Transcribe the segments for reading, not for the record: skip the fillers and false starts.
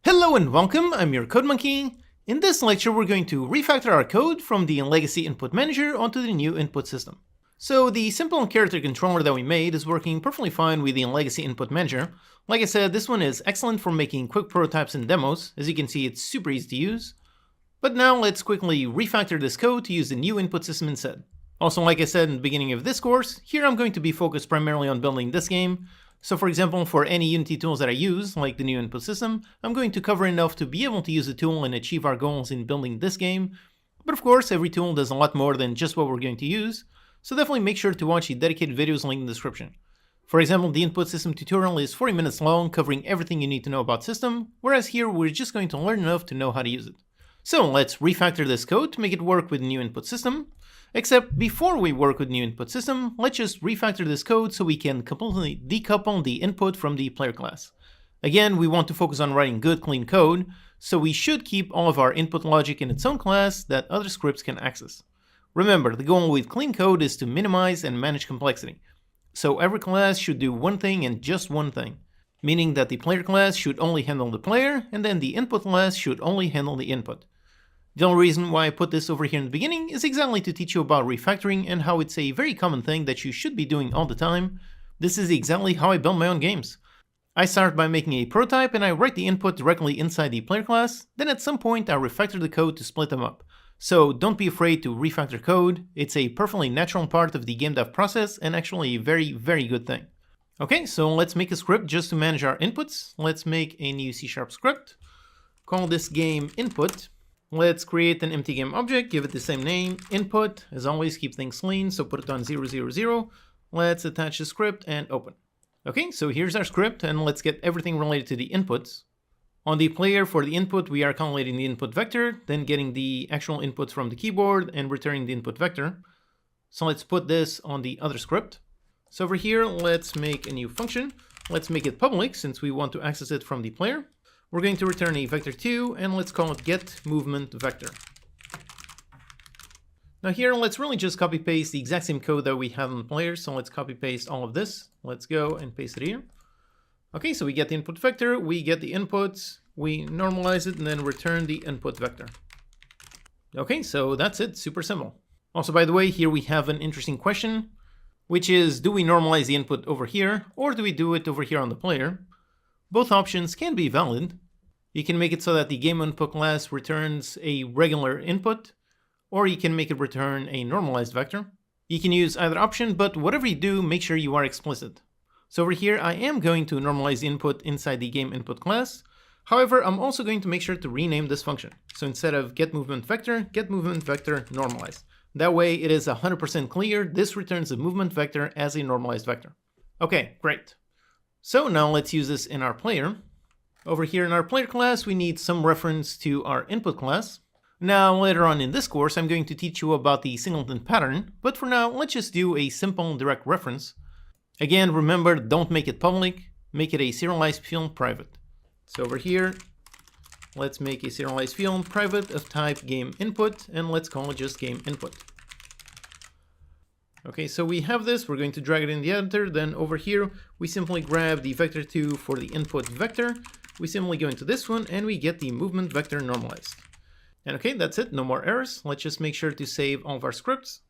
Hello and welcome, I'm your Code Monkey. In this lecture we're going to refactor our code from the legacy input manager onto the new input system. So the simple character controller that we made is working perfectly fine with the legacy input manager. Like I said, this one is excellent for making quick prototypes and demos. As you can see, it's super easy to use. But now let's quickly refactor this code to use the new input system instead. Also, like I said in the beginning of this course, here I'm going to be focused primarily on building this game. So for example, for any Unity tools that I use, like the new input system, I'm going to cover enough to be able to use the tool and achieve our goals in building this game. But of course, every tool does a lot more than just what we're going to use, so definitely make sure to watch the dedicated videos linked in the description. For example, the input system tutorial is 40 minutes long, covering everything you need to know about system, whereas here we're just going to learn enough to know how to use it. So let's refactor this code to make it work with the new input system. Except before we work with new input system, let's just refactor this code so we can completely decouple the input from the player class. Again, we want to focus on writing good, clean code, so we should keep all of our input logic in its own class that other scripts can access. Remember, the goal with clean code is to minimize and manage complexity. So every class should do one thing and just one thing, meaning that the player class should only handle the player, and then the input class should only handle the input. The only reason why I put this over here in the beginning is exactly to teach you about refactoring and how it's a very common thing that you should be doing all the time. This is exactly how I build my own games. I start by making a prototype and I write the input directly inside the player class, then at some point I refactor the code to split them up. So don't be afraid to refactor code, it's a perfectly natural part of the game dev process and actually a very good thing. Okay, so let's make a script just to manage our inputs. Let's make a new C# script, call this game input. Let's create an empty game object, give it the same name, input. As always, keep things clean, so put it on 0, 0, 0. Let's attach the script and open. Okay, so here's our script, and let's get everything related to the inputs. On the player for the input, we are calculating the input vector, then getting the actual inputs from the keyboard and returning the input vector. So let's put this on the other script. So over here, let's make a new function. Let's make it public since we want to access it from the player. We're going to return a vector2 and let's call it getMovementVector. Now here, let's really just copy paste the exact same code that we have on the player. So let's copy paste all of this. Let's go and paste it here. Okay, so we get the input vector, we get the inputs, we normalize it and then return the input vector. Okay, so that's it, super simple. Also, by the way, here we have an interesting question, which is, do we normalize the input over here or do we do it over here on the player? Both options can be valid. You can make it so that the game input class returns a regular input, or you can make it return a normalized vector. You can use either option, but whatever you do, make sure you are explicit. So over here, I am going to normalize the input inside the game input class. However, I'm also going to make sure to rename this function. So instead of getMovementVector normalized. That way it is 100% clear. This returns the movement vector as a normalized vector. Okay, great. So now let's use this in our player. Over here in our player class, we need some reference to our input class. Now later on in this course, I'm going to teach you about the singleton pattern, but for now, let's just do a simple direct reference. Again, remember, don't make it public, make it a serialized field private. So over here, let's make a serialized field private of type game input, and let's call it just game input. Okay, so we have this, we're going to drag it in the editor, then over here, we simply grab the vector2 for the input vector, we simply go into this one, and we get the movement vector normalized. And okay, that's it, no more errors. Let's just make sure to save all of our scripts.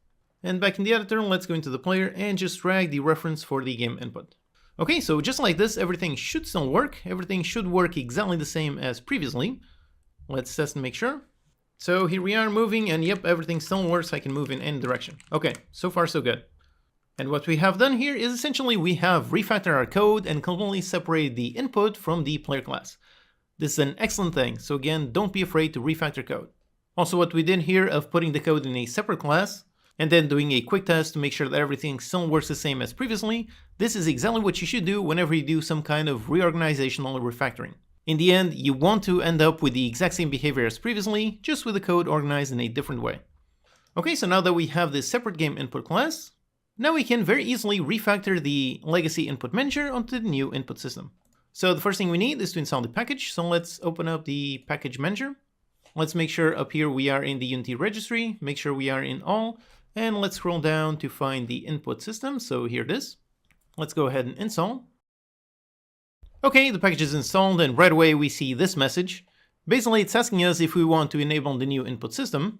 And back in the editor, let's go into the player and just drag the reference for the game input. Okay, so just like this, everything should still work. Everything should work exactly the same as previously. Let's test and make sure. So here we are moving, and yep, everything still works. I can move in any direction. Okay, so far so good. And what we have done here is essentially we have refactored our code and completely separated the input from the player class. This is an excellent thing, so again, don't be afraid to refactor code. Also, what we did here of putting the code in a separate class and then doing a quick test to make sure that everything still works the same as previously, this is exactly what you should do whenever you do some kind of reorganizational refactoring. In the end, you want to end up with the exact same behavior as previously, just with the code organized in a different way. Okay, so now that we have this separate game input class, now we can very easily refactor the legacy input manager onto the new input system. So the first thing we need is to install the package. So let's open up the package manager. Let's make sure up here we are in the Unity registry, make sure we are in all, and let's scroll down to find the input system. So here it is. Let's go ahead and install. Okay, the package is installed and right away we see this message. Basically it's asking us if we want to enable the new input system.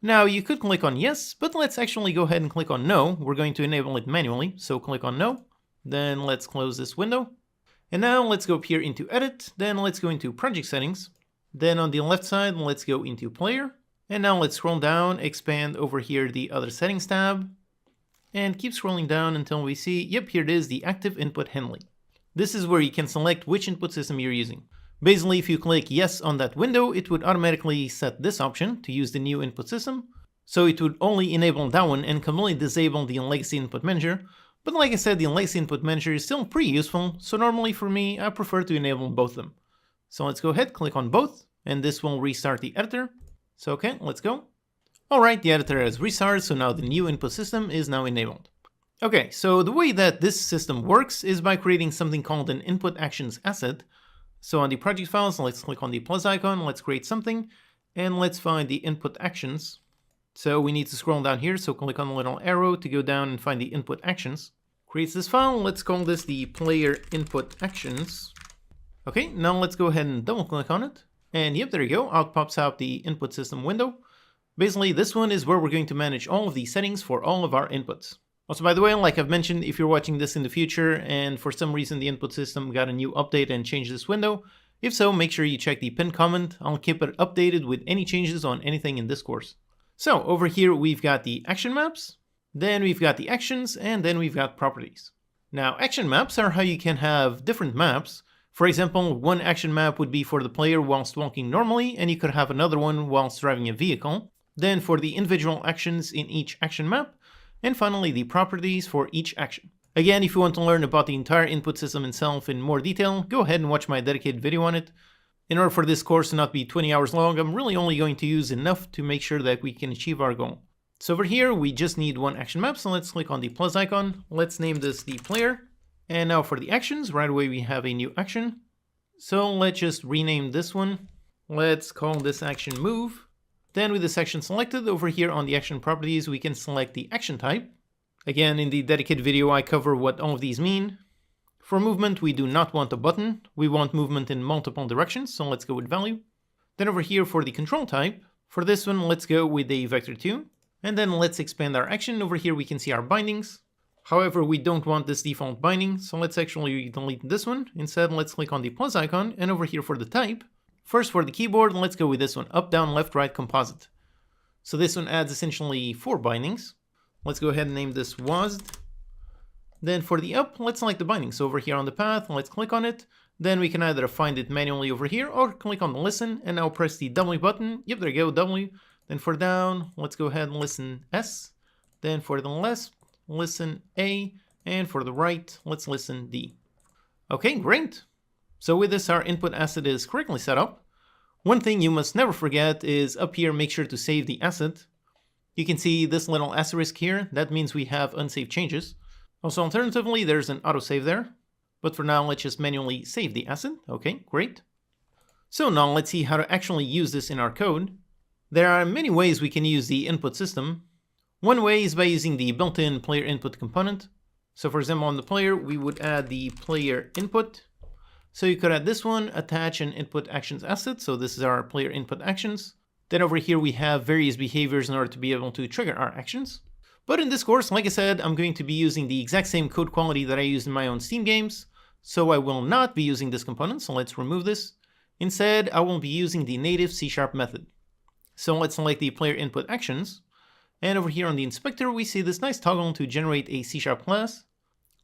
Now you could click on yes, but let's actually go ahead and click on no. We're going to enable it manually, so click on no. Then let's close this window. And now let's go up here into edit, then let's go into project settings. Then on the left side, let's go into player. And now let's scroll down, expand over here the other settings tab. And keep scrolling down until we see, yep, here it is, the active input handling. This is where you can select which input system you're using. Basically, if you click yes on that window, it would automatically set this option to use the new input system. So it would only enable that one and completely disable the legacy input manager. But like I said, the legacy input manager is still pretty useful, so normally for me, I prefer to enable both of them. So let's go ahead, click on both, and this will restart the editor. So okay, let's go. Alright, the editor has restarted, so now the new input system is now enabled. Okay, so the way that this system works is by creating something called an input actions asset. So on the project files, let's click on the plus icon, let's create something, and let's find the input actions. So we need to scroll down here, so click on the little arrow to go down and find the input actions. Creates this file, let's call this the player input actions. Okay, now let's go ahead and double click on it. And yep, there you go, out pops out the input system window. Basically, this one is where we're going to manage all of the settings for all of our inputs. Also, by the way, like I've mentioned, if you're watching this in the future and for some reason the input system got a new update and changed this window, if so, make sure you check the pinned comment. I'll keep it updated with any changes on anything in this course. So over here, we've got the action maps, then we've got the actions, and then we've got properties. Now, action maps are how you can have different maps. For example, one action map would be for the player whilst walking normally, and you could have another one whilst driving a vehicle. Then for the individual actions in each action map, and finally the properties for each action. Again, if you want to learn about the entire input system itself in more detail, go ahead and watch my dedicated video on it. In order for this course to not be 20 hours long, I'm really only going to use enough to make sure that we can achieve our goal. So over here, we just need one action map, so let's click on the plus icon. Let's name this the player. And now for the actions, right away we have a new action. So let's just rename this one. Let's call this action move. Then with this action selected, over here on the action properties, we can select the action type. Again, in the dedicated video, I cover what all of these mean. For movement, we do not want a button. We want movement in multiple directions, so let's go with value. Then over here for the control type, for this one, let's go with a vector 2. And then let's expand our action. Over here, we can see our bindings. However, we don't want this default binding, so let's actually delete this one. Instead, let's click on the plus icon, and over here for the type, first for the keyboard, let's go with this one, up, down, left, right, composite. So this one adds essentially 4 bindings. Let's go ahead and name this WASD. Then for the up, let's select the binding. So over here on the path, let's click on it. Then we can either find it manually over here or click on the listen and now press the W button. Yep, there you go, W. Then for down, let's go ahead and listen S. Then for the left, listen A. And for the right, let's listen D. Okay, great. So with this, our input asset is correctly set up. One thing you must never forget is up here, make sure to save the asset. You can see this little asterisk here. That means we have unsaved changes. Also, alternatively, there's an autosave there. But for now, let's just manually save the asset. Okay, great. So now let's see how to actually use this in our code. There are many ways we can use the input system. One way is by using the built-in player input component. So for example, on the player, we would add the player input. So you could add this one, attach an input actions asset. So this is our player input actions. Then over here, we have various behaviors in order to be able to trigger our actions. But in this course, like I said, I'm going to be using the exact same code quality that I used in my own Steam games. So I will not be using this component. So let's remove this. Instead, I will be using the native C# method. So let's select the player input actions. And over here on the inspector, we see this nice toggle to generate a C# class.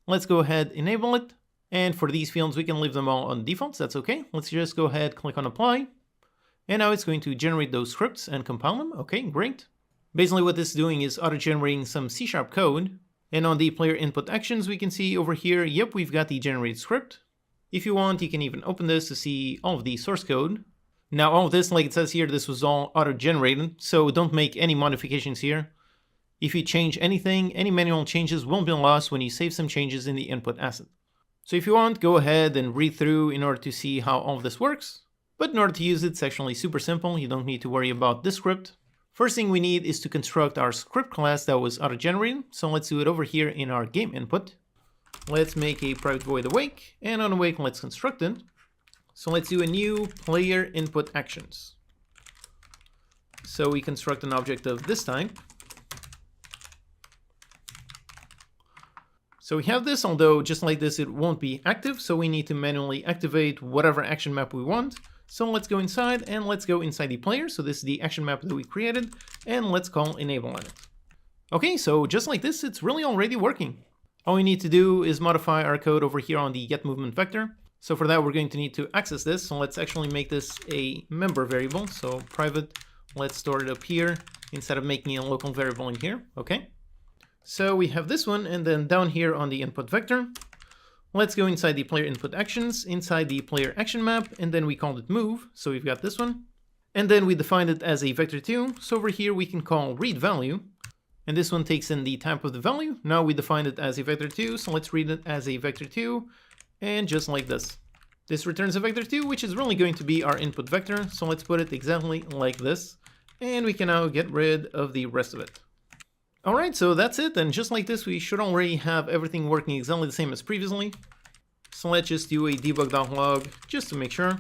Let's go ahead, enable it. And for these fields, we can leave them all on defaults. That's okay. Let's just go ahead, click on apply. And now it's going to generate those scripts and compile them. Okay, great. Basically what this is doing is auto-generating some C# code. And on the player input actions, we can see over here, yep, we've got the generated script. If you want, you can even open this to see all of the source code. Now all of this, like it says here, this was all auto-generated, so don't make any modifications here. If you change anything, any manual changes will be lost when you save some changes in the input asset. So if you want, go ahead and read through in order to see how all of this works. But in order to use it, it's actually super simple. You don't need to worry about this script. First thing we need is to construct our script class that was auto-generated. So let's do it over here in our game input. let's make a private void awake, and on awake, let's construct it. So let's do a new player input actions. So we construct an object of this type. So we have this, although just like this, it won't be active. So we need to manually activate whatever action map we want. So let's go inside and let's go inside the player. So this is the action map that we created, and let's call enable on it. Okay, so just like this, it's really already working. All we need to do is modify our code over here on the get movement vector. So for that, we're going to need to access this. So let's actually make this a member variable. So private, let's store it up here instead of making a local variable in here. Okay. So we have this one, and then down here on the input vector, let's go inside the player input actions, inside the player action map, and then we called it move. So we've got this one. And then we defined it as a vector2. So over here, we can call read value. And this one takes in the type of the value. Now we defined it as a vector2, so let's read it as a vector2, and just like this. This returns a vector2, which is really going to be our input vector, so let's put it exactly like this, and we can now get rid of the rest of it. Alright, so that's it, and just like this, we should already have everything working exactly the same as previously. So let's just do a debug.log just to make sure.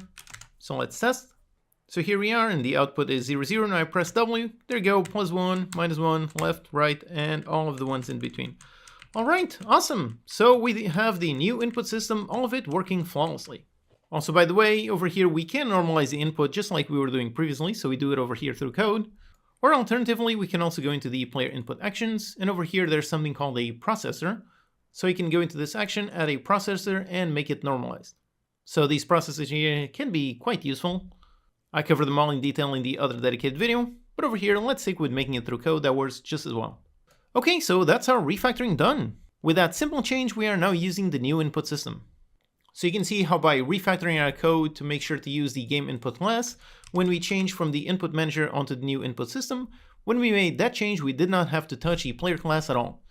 So let's test. So here we are, and the output is 0, 0. Now I press W. There you go, +1, -1, left, right, and all of the ones in between. All right, awesome. So we have the new input system, all of it working flawlessly. Also, by the way, over here, we can normalize the input just like we were doing previously. So we do it over here through code. Or alternatively, we can also go into the player input actions. And over here, there's something called a processor. So you can go into this action, add a processor, and make it normalized. So these processors here can be quite useful. I cover them all in detail in the other dedicated video, but over here, let's stick with making it through code that works just as well. Okay, so that's our refactoring done. With that simple change, we are now using the new input system. So you can see how by refactoring our code to make sure to use the game input class, when we change from the input manager onto the new input system, when we made that change, we did not have to touch the player class at all.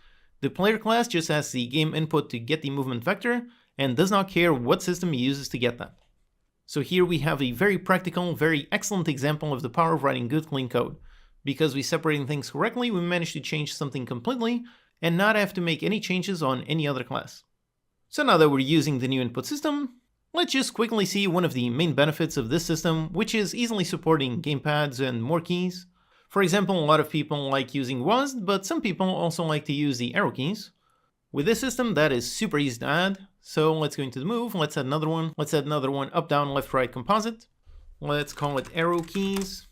The player class just has the game input to get the movement vector and does not care what system it uses to get that. So here we have a very practical, very excellent example of the power of writing good, clean code. Because we separated things correctly, we managed to change something completely and not have to make any changes on any other class. So now that we're using the new input system, let's just quickly see one of the main benefits of this system, which is easily supporting gamepads and more keys. For example, a lot of people like using WASD, but some people also like to use the arrow keys. With this system, that is super easy to add. So let's go into the move, let's add another one. Let's add another one, up, down, left, right composite. Let's call it arrow keys.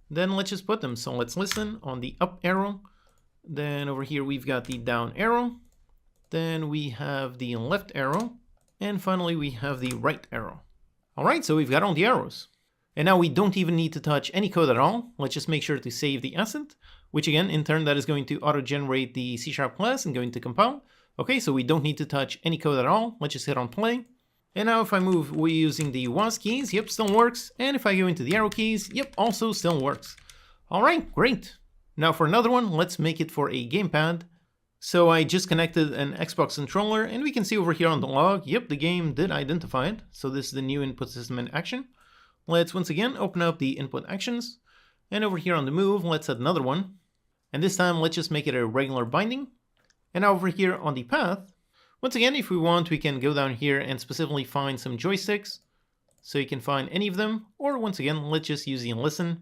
Then let's just put them. So let's listen on the up arrow. Then over here we've got the down arrow. Then we have the left arrow. And finally we have the right arrow. All right, so we've got all the arrows. And now we don't even need to touch any code at all. Let's just make sure to save the asset, which again, in turn, that is going to auto-generate the C# class and going to compile. Okay, so we don't need to touch any code at all. Let's just hit on play. And now if I move, we're using the WASD keys, yep, still works. And if I go into the arrow keys, yep, also still works. All right, great. Now for another one, let's make it for a gamepad. So I just connected an Xbox controller, and we can see over here on the log, yep, the game did identify it. So this is the new input system in action. Let's once again open up the input actions. And over here on the move, let's add another one. And this time, let's just make it a regular binding. And now over here on the path, once again, if we want, we can go down here and specifically find some joysticks. So you can find any of them, or once again, let's just use the listen.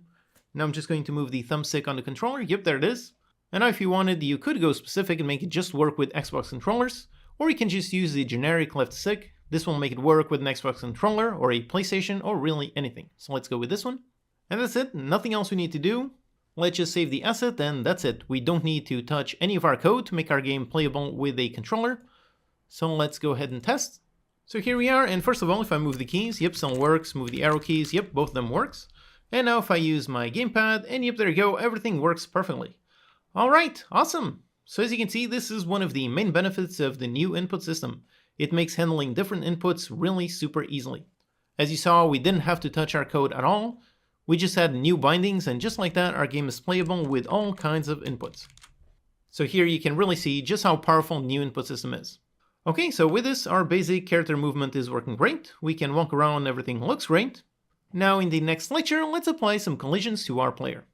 Now I'm just going to move the thumbstick on the controller. Yep, there it is. And now if you wanted, you could go specific and make it just work with Xbox controllers, or you can just use the generic left stick. This will make it work with an Xbox controller or a PlayStation or really anything. So let's go with this one. And that's it, nothing else we need to do. Let's just save the asset and that's it. We don't need to touch any of our code to make our game playable with a controller. So let's go ahead and test. So here we are, and first of all, if I move the keys, yep, still works. Move the arrow keys, yep, both of them works. And now if I use my gamepad, and yep, there you go, everything works perfectly. All right, awesome. So as you can see, this is one of the main benefits of the new input system. It makes handling different inputs really super easily. As you saw, we didn't have to touch our code at all. We just had new bindings, and just like that, our game is playable with all kinds of inputs. So here you can really see just how powerful the new input system is. Okay, so with this, our basic character movement is working great. We can walk around, everything looks great. Now in the next lecture, let's apply some collisions to our player.